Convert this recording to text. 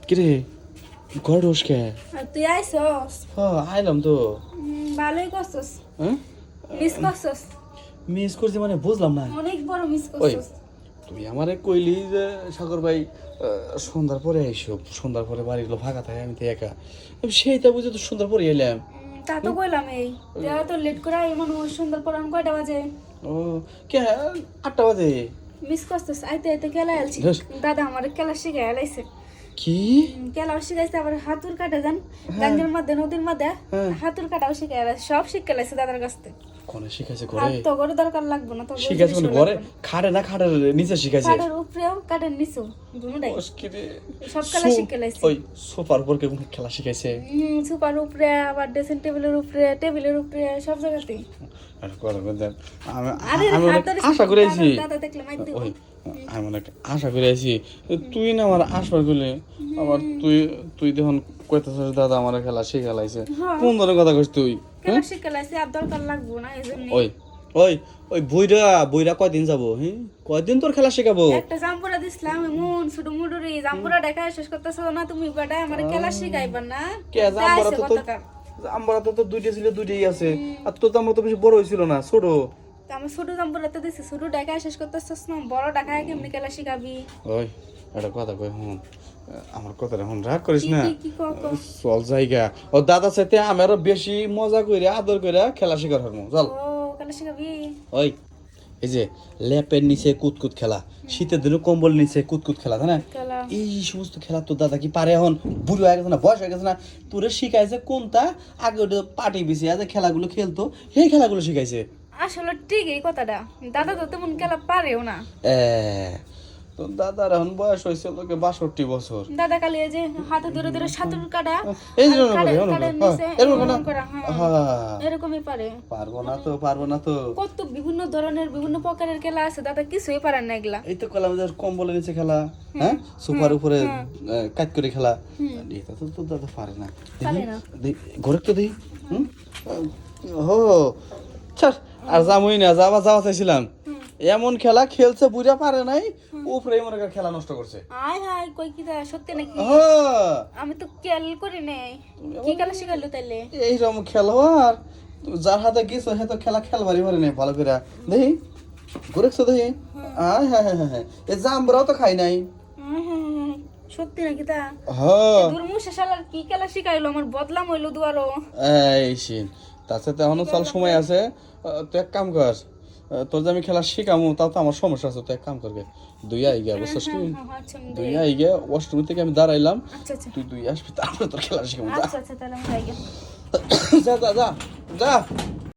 কিরে ঘর ঢোস কে? আর তুই আইসস? আইলাম তো। ভালোই করছস। হ্যাঁ মিস করছস? মিস করছি মানে বুঝলাম না। অনেক বড় মিস ওই করছস। তুই আমারে কইলি যে সাগর ভাই সন্ধ্যার পরে আইসো, সন্ধ্যার পরে বাড়িগুলো ফাঁকা থাকে, আমি তো একা। সেইটা বুঝে তো সন্ধ্যার পরে এলাম। তা তো কইলাম এই তুই তো লেট করে আই মানুষ সুন্দর পরান কয়টা বাজে? ও কে 8টা বাজে? মিস করছস আইতে আইতে খেলা আলছি। বেশ। দাদা আমার খেলা শিখাই আলাইছে। কি খেলা শিখাইছে আবার হাতুর কাটা জান গাঙ্গের মধ্যে নদীর মধ্যে হ্যাঁ। হাতুর কাটাও শিখাই আলাইছে, সব শিখে আলাইছে দাদার কাছ থেকে। কোনে শিখাইছে আর করে? তো করে দরকার লাগবে না, তো শিখাইছে মানে ঘরে খাড়ে না খাড়ের নিচে শিখাইছে? কাটার উপরেও কাটার নিচেও দুটোটাই ওস্কিরে সব খেলা শিখে আলাইছে। ওই সোফার উপর কে খেলা শিখাইছে? সুপার উপরে আবার ড্রেসিং টেবিলের উপরে টেবিলের উপরে সব জায়গাতেই। আর কথা বলতেন আমি আরে আমি অনেক হাতের আশা করে আছি। দাদা দেখলে মাইর দিব। ওই আমি অনেক আশা করে আছি তুই না আমার আশা করলে আবার তুই তুই দেখুন কইতেছিস দাদা আমার খেলা শিখালাইছে। হ্যাঁ। কোন ধরনের কথা কইছ তুই? খেলা শিখে আলাইছে আর দরকার লাগবে না এজন্য। ওই ওই ওই বইরা কয়দিন যাবো? হ্যাঁ কয়দিন তোর খেলা শেখাবো? একটা জাম্পুরা দিছিলাম এমন ছোট মুডুরি জাম্পুরা দেখা শেষ করতেছ না তুমি, বেটা আমার খেলা শিখাইবা না? কে জাম্বুরা তো আমরা তো দুইটা ছিল, দুইটাই আছে। আর তোর তো আমরা তো বেশি বড় হইছিল না, ছোট। তো আমার ছোট জাম্পুরা তো দিছি, ছোট দেখা শেষ করতেছস না, বড় দেখা কেমনি খেলা শিখাবি? ওই একটা কথা কই হুন, আমার কথাটা হুন, রাগ করিস না। কি কও? চল জায়গা ও দাদা সাথে আমারও বেশি মজা কইরা আদর কইরা খেলা শিকার হরমু চল। ও খেলা শিখাবি? ওই এই যে ল্যাপের নিচে কুতকুত খেলা, শীতের দিনে কম্বল নিচে কুতকুত খেলা, তাই না? খেলা এই সমস্ত খেলা তোর দাদা কি পারে? এখন বুড়ো হয়ে গেছে না, বয়স হয়ে গেছে না, তোরে শিখাইছে কোনটা? আগে ওটা পাটি বিছিয়ে যে খেলাগুলো খেলতো সেই খেলাগুলো শিখাইছে। আসলে ঠিক এই কথাটা, দাদা তো তেমন খেলা পারেও না। এ তোর দাদার এখন বয়স হয়েছে লোকে 62 বছর। দাদা কালি এই যে হাতে ধরে ধরে সাঁতার কাটা এই যে এরকমই পারে। পারবো না তো কত বিভিন্ন ধরনের বিভিন্ন প্রকারের খেলা আছে, দাদা কিছুই পারে না এগুলা। এই তো কলাম কম্বলের নিচে খেলা, হ্যাঁ সোফার উপরে কাজ করে খেলা, এটা তো তোর দাদা পারে না। পারে না। ঘরে তো দেখি হো ছাড় আর যামই না, যাওয়া চাইছিলাম। এমন খেলা খেলছে বুঝা পারে নাই, উপরে মনে করে খেলা নষ্ট করছে। আয় হায় কই কি দা সত্যি নাকি? হ্যাঁ আমি তো খেয়াল করি নাই। কি খেলা শিখাইলো তাইলে? এইরকম খেলোয়াড় যার হাতে গেছো সে তো খেলা খেলবারই পারে নাই ভালো করে। দেখি ঘুরেছো দেখি, আয় হ্যাঁ হ্যাঁ হ্যাঁ এই জামরাও তো খাই নাই। সত্যি নাকি তা? হ্যাঁ দুর্মুষে শালার কি খেলা শিখাইলো, আমার বদলাম হইলো দুয়ারও। এই শিন তার সাথে এখনো চল সময় আছে। তুই এক কাম কর, তোর যে আমি খেলা শিখামু তাও তো আমার সমস্যা আছে, তুই এক কাম করবে দুই আই গিয়া বুঝছিস কি? আচ্ছা দুই আই গিয়া অষ্টমী থেকে আমি দাঁড়াইলাম, আচ্ছা তুই দুই আসবি তারপরে তোর খেলা শিখামু। যা আচ্ছা তাহলে আমি যাই গে। যা যা যা যা।